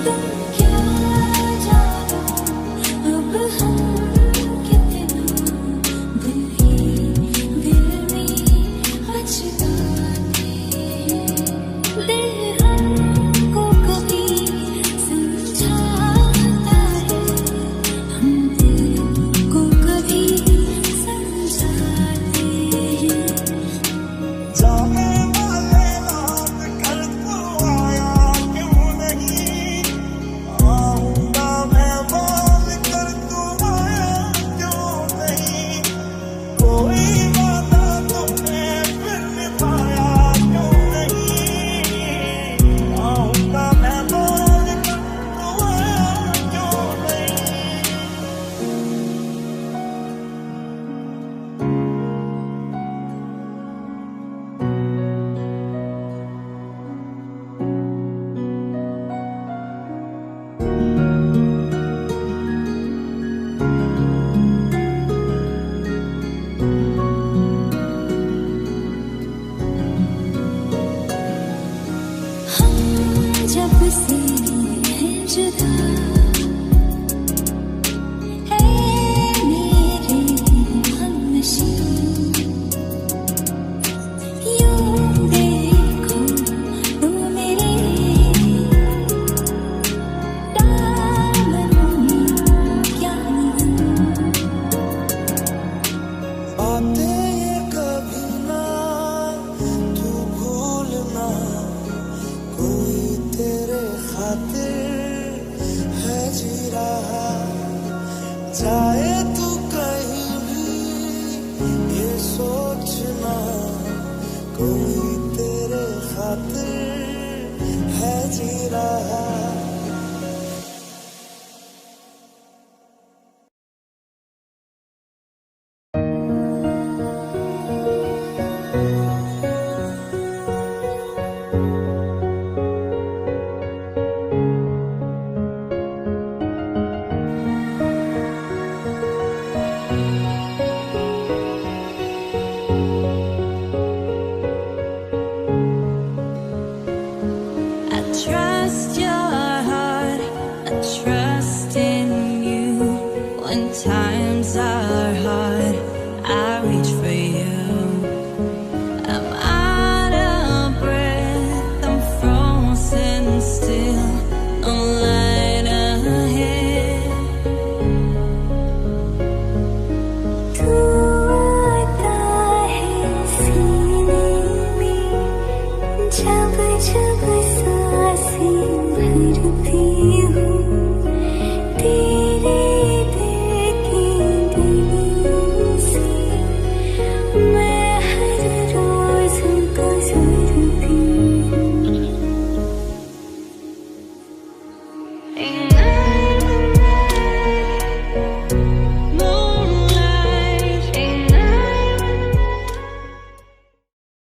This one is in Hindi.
तुम क्या जानो अब हम कितना दिल ही दिल में अचकाते दिल हमको कभी समझाता है हम दिल को कभी समझाते हैं जाने वाले रात कल तू आया क्यों नहीं आऊंगा मैं बात कर तू आया क्यों नहीं कोई वादा तुमने फिर निभाया क्यों नहीं आऊंगा मैं बात कर तू आया क्यों नहीं हम जब से हैं जुदा है मेरे हमनशी यूं देखो तो मेरे दामन में क्या नहीं बातें ये कभी ना तू भूलना कोई तेरे खातिर है जी रहा जाए तू कहीं भी ये सोचना कोई तेरे खातिर है जी रहा I trust your heart, I trust in you. When times are hard, I reach for you. I'm out of breath, I'm frozen still, no light ahead. तू आता है सीने में जब जब सांसें भरती हूँ तेरे दिल की गलियों से मैं हर रोज गुजरती हूँ